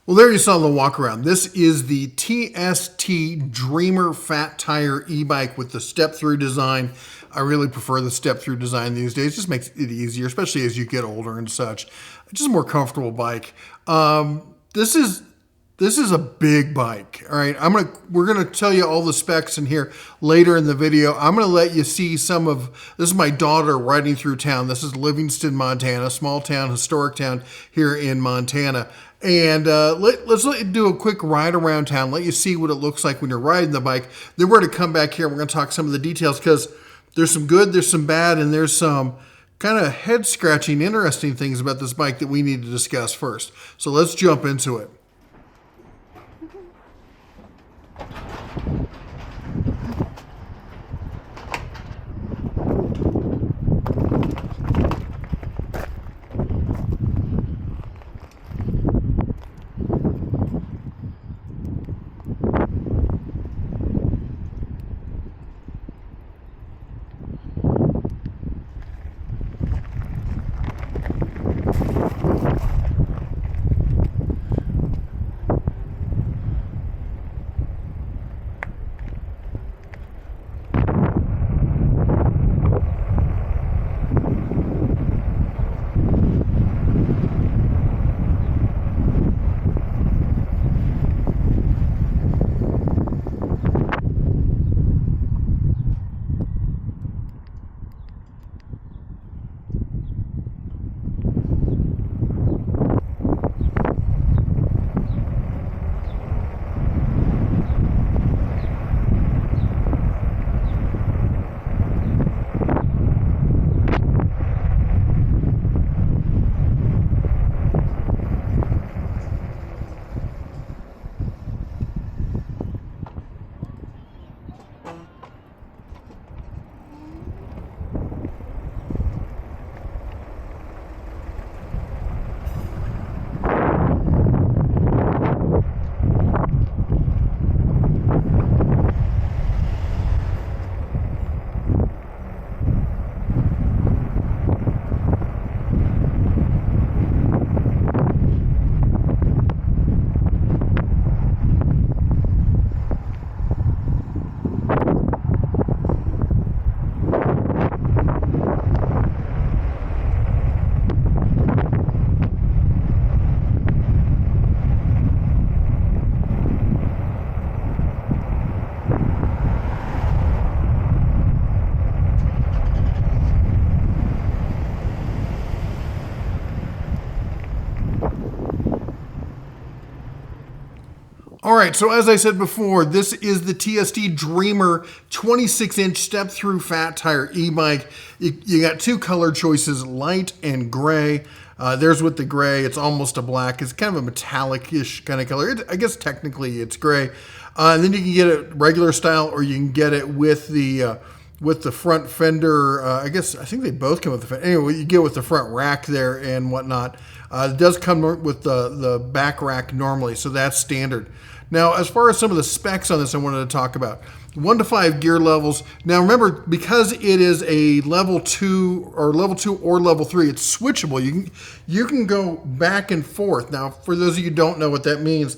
Well, there you saw the walk around. This is the TST Dreamer Fat Tire e-bike with the step-through design. I really prefer the step-through design these days. It just makes it easier, especially as you get older and such. It's just a more comfortable bike. This is a big bike. All right, we're gonna tell you all the specs in here later in the video. I'm gonna let you see this is my daughter riding through town. This is Livingston, Montana, small town, historic town here in Montana. And let's do a quick ride around town, let you see what it looks like when you're riding the bike. Then we're going to come back here and we're going to talk some of the details because there's some good, there's some bad, and there's some kind of head-scratching, interesting things about this bike that we need to discuss first. So let's jump into it. All right, so as I said before, this is the TST Dreamer 26-inch step-through fat tire e-bike. You got two color choices, light and gray. There's with the gray, it's almost a black. It's kind of a metallic-ish kind of color. I guess technically it's gray. And then you can get it regular style, or you can get it with the front fender. I think they both come with the fender. Anyway, you get with the front rack there and whatnot. It does come with the back rack normally, so that's standard. Now, as far as some of the specs on this, I wanted to talk about 1 to 5 gear levels. Now, remember, because it is a level 2 or level 3, it's switchable. You can go back and forth. Now, for those of you who don't know what that means,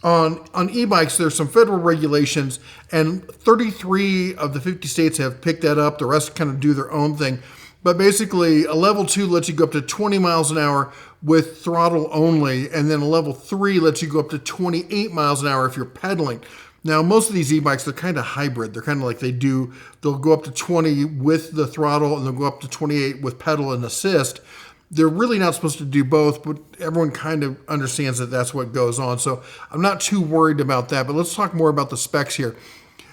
on e-bikes, there's some federal regulations, and 33 of the 50 states have picked that up. The rest kind of do their own thing. But basically, a level 2 lets you go up to 20 miles an hour with throttle only, and then a level 3 lets you go up to 28 miles an hour if you're pedaling. Now, most of these e-bikes, they're kind of hybrid. They're kind of like they'll go up to 20 with the throttle, and they'll go up to 28 with pedal and assist. They're really not supposed to do both, but everyone kind of understands that that's what goes on. So I'm not too worried about that, but let's talk more about the specs here.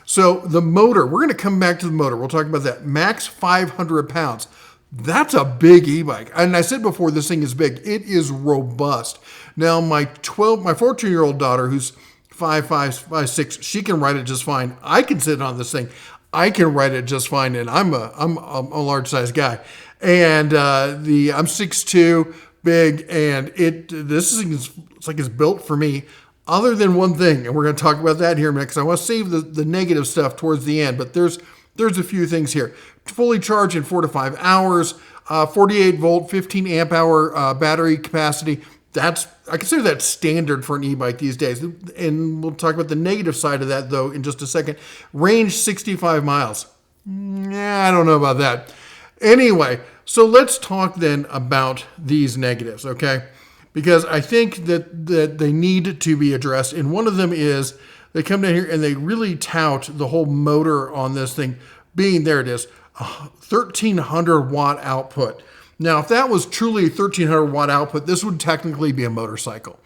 So the motor, we're going to come back to the motor. We'll talk about that. Max 500 pounds. That's a big e-bike. And I said before, this thing is big. It is robust. Now, my 14-year-old daughter, who's 5'6", she can ride it just fine. I can sit on this thing. I can ride it just fine, and I'm a large-sized guy. And I'm 6'2", big, and it's like it's built for me. Other than one thing, and we're going to talk about that here in a minute, because I want to save the negative stuff towards the end. But there's a few things here. Fully charged in 4 to 5 hours, 48 volt, 15 amp hour battery capacity. I consider that standard for an e-bike these days. And we'll talk about the negative side of that, though, in just a second. Range 65 miles. I don't know about that. Anyway, so let's talk then about these negatives, okay? Because I think that they need to be addressed. And one of them is they come down here and they really tout the whole motor on this thing being, there it is, 1,300 watt output. Now, if that was truly a 1,300 watt output, this would technically be a motorcycle.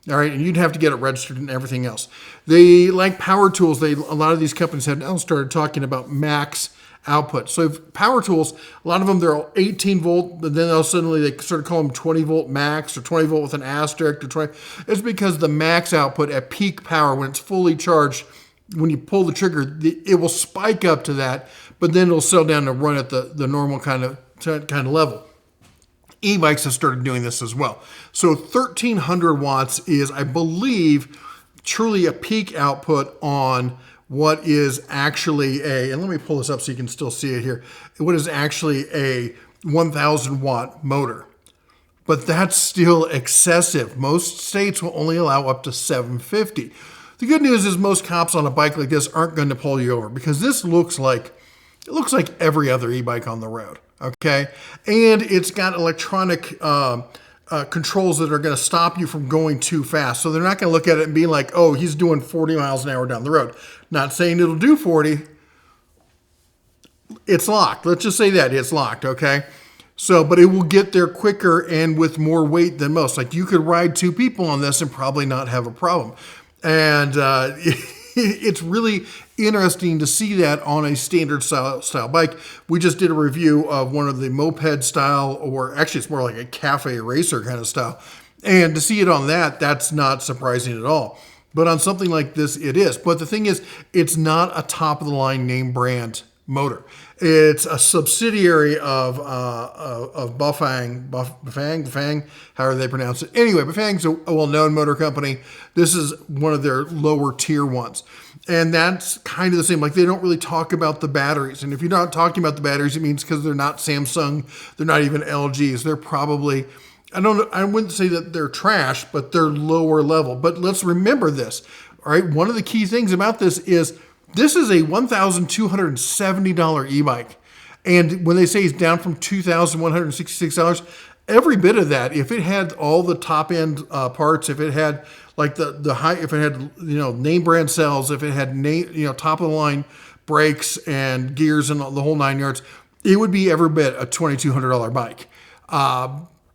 All right, and you'd have to get it registered and everything else. They, like power tools, a lot of these companies have now started talking about max output. So if power tools, a lot of them, they're 18 volt, but then suddenly they sort of call them 20 volt max or 20 volt with an asterisk or 20. It's because the max output at peak power, when it's fully charged, when you pull the trigger, it will spike up to that, but then it'll settle down and run at the normal kind of level. E-bikes have started doing this as well. So 1,300 watts is, I believe, truly a peak output on what is actually and let me pull this up so you can still see it here, what is actually a 1,000 watt motor. But that's still excessive. Most states will only allow up to 750. The good news is most cops on a bike like this aren't going to pull you over, because this looks like every other e-bike on the road. Okay, and it's got electronic controls that are going to stop you from going too fast. So they're not going to look at it and be like, oh, he's doing 40 miles an hour down the road. Not saying it'll do 40. It's locked. Let's just say that it's locked, okay? So, but it will get there quicker and with more weight than most. Like, you could ride two people on this and probably not have a problem. And it's really interesting to see that on a standard style bike. We just did a review of one of the moped style, or actually it's more like a cafe racer kind of style. And to see it on that's not surprising at all. But on something like this, it is. But the thing is, it's not a top of the line name brand motor. It's a subsidiary of Bafang, however they pronounce it. Anyway, Bafang's a well-known motor company. This is one of their lower tier ones. And that's kind of the same. Like, they don't really talk about the batteries. And if you're not talking about the batteries, it means because they're not Samsung, they're not even LGs. They're probably, I don't know, I wouldn't say that they're trash, but they're lower level. But let's remember this, all right? One of the key things about this is this is a $1,270 e-bike. And when they say it's down from $2,166, every bit of that, if it had all the top end parts, if it had like the high, if it had, name brand cells, if it had top of the line brakes and gears and the whole 9 yards, it would be every bit a $2,200 bike.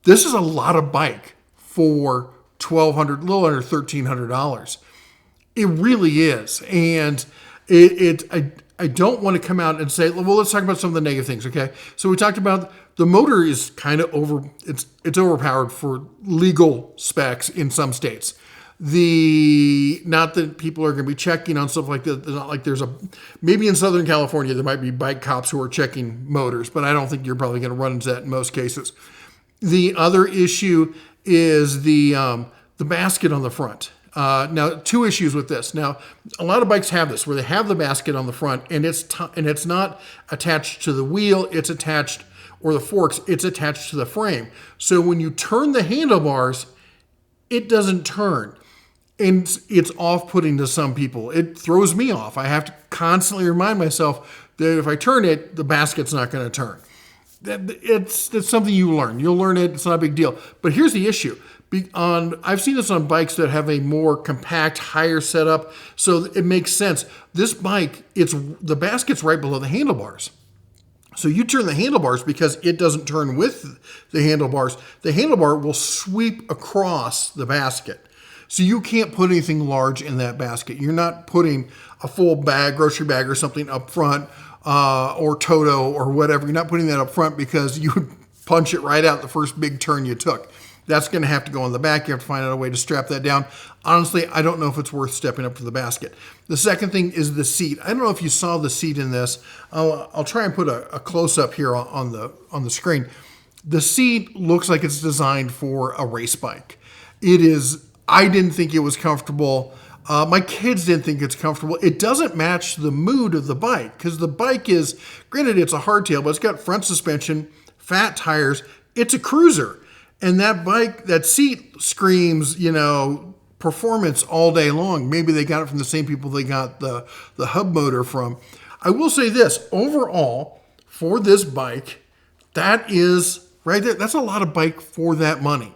This is a lot of bike for $1,200, a little under $1,300. It really is. And I don't want to come out and say, well, let's talk about some of the negative things, okay? So we talked about the motor is kind of it's overpowered for legal specs in some states. Not that people are going to be checking on stuff like that. Not like maybe in Southern California, there might be bike cops who are checking motors, but I don't think you're probably going to run into that in most cases. The other issue is the basket on the front. Now, two issues with this. Now, a lot of bikes have this, where they have the basket on the front, and it's not attached to the wheel, it's attached, or the forks, it's attached to the frame. So when you turn the handlebars, it doesn't turn. And it's off-putting to some people. It throws me off. I have to constantly remind myself that if I turn it, the basket's not going to turn. It's something you learn. You'll learn it. It's not a big deal. But here's the issue. I've seen this on bikes that have a more compact, higher setup, so it makes sense. This bike, the basket's right below the handlebars. So you turn the handlebars because it doesn't turn with the handlebars. The handlebar will sweep across the basket. So you can't put anything large in that basket. You're not putting a full bag, grocery bag or something up front, or Toto or whatever. You're not putting that up front because you would punch it right out the first big turn you took. That's going to have to go on the back. You have to find out a way to strap that down. Honestly, I don't know if it's worth stepping up to the basket. The second thing is the seat. I don't know if you saw the seat in this. I'll try and put a close-up here on the screen. The seat looks like it's designed for a race bike. It is. I didn't think it was comfortable. My kids didn't think it's comfortable. It doesn't match the mood of the bike, because the bike is, granted, it's a hardtail, but it's got front suspension, fat tires. It's a cruiser. And that bike, that seat screams, performance all day long. Maybe they got it from the same people they got the hub motor from. I will say this, overall, for this bike, that is right there. That's a lot of bike for that money.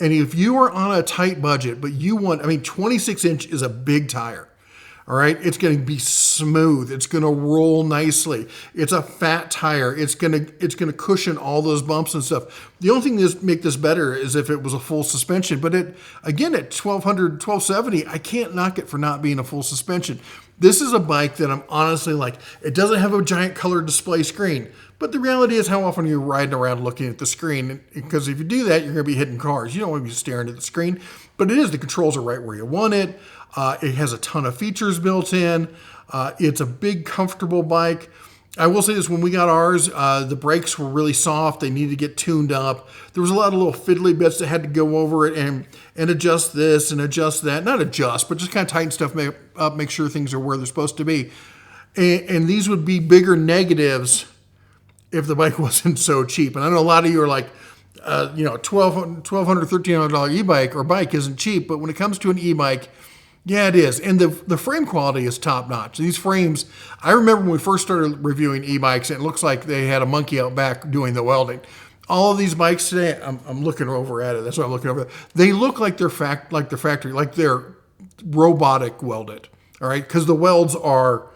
And if you are on a tight budget, but 26 inch is a big tire. All right, it's going to be smooth. It's going to roll nicely. It's a fat tire. It's going to cushion all those bumps and stuff. The only thing that make this better is if it was a full suspension. But at 1200, 1270, I can't knock it for not being a full suspension. This is a bike that I'm honestly like, it doesn't have a giant color display screen. But the reality is, how often are you riding around looking at the screen? Because if you do that, you're going to be hitting cars. You don't want to be staring at the screen. But the controls are right where you want it. It has a ton of features built in. It's a big, comfortable bike. I will say this, when we got ours, the brakes were really soft. They needed to get tuned up. There was a lot of little fiddly bits that had to go over it and adjust this and adjust that. Not adjust, but just kind of tighten stuff up, make sure things are where they're supposed to be. And these would be bigger negatives if the bike wasn't so cheap. And I know a lot of you are like, $1,200, $1,300 e-bike or bike isn't cheap, but when it comes to an e-bike, yeah, it is. And the frame quality is top notch. These frames, I remember when we first started reviewing e-bikes, it looks like they had a monkey out back doing the welding. All of these bikes today, I'm looking over at it. That's what I'm looking over. They look like they're factory, like they're robotic welded. All right, because the welds are,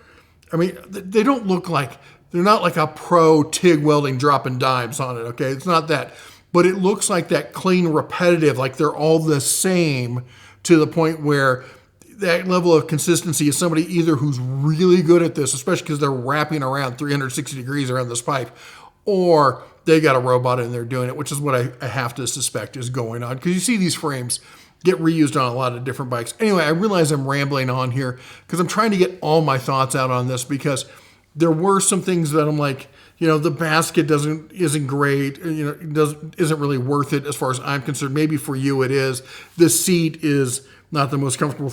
they don't look like, they're not like a pro TIG welding dropping dimes on it. Okay, it's not that, but it looks like that clean, repetitive, like they're all the same to the point where that level of consistency is somebody either who's really good at this, especially because they're wrapping around 360 degrees around this pipe, or they got a robot in there doing it, which is what I have to suspect is going on. Because you see these frames get reused on a lot of different bikes. Anyway, I realize I'm rambling on here because I'm trying to get all my thoughts out on this, because there were some things that I'm like, the basket isn't great, isn't really worth it as far as I'm concerned. Maybe for you it is. The seat is not the most comfortable.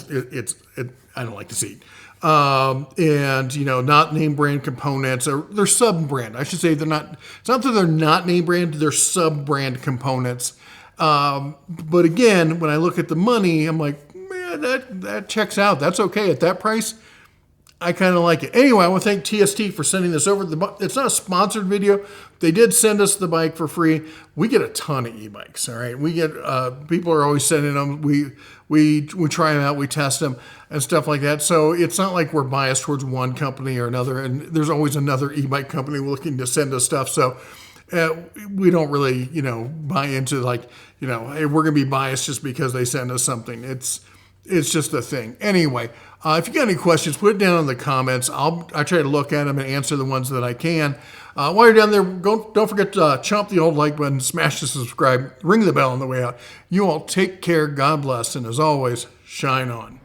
I don't like the seat. Not name brand components, or they're sub brand. I should say they're not. It's not that they're not name brand. They're sub brand components. But again, when I look at the money, I'm like, man, that checks out. That's okay at that price. I kind of like it. Anyway, I want to thank TST for sending this over. It's not a sponsored video. They did send us the bike for free. We get a ton of e-bikes, all right? We get, people are always sending them. We try them out, we test them and stuff like that. So it's not like we're biased towards one company or another. And there's always another e-bike company looking to send us stuff. So we don't really, buy into like, hey, we're going to be biased just because they send us something. It's just a thing. Anyway, if you got any questions, put it down in the comments. I try to look at them and answer the ones that I can. While you're down there, don't forget to chomp the old like button, smash the subscribe, ring the bell on the way out. You all take care, God bless, and as always, shine on.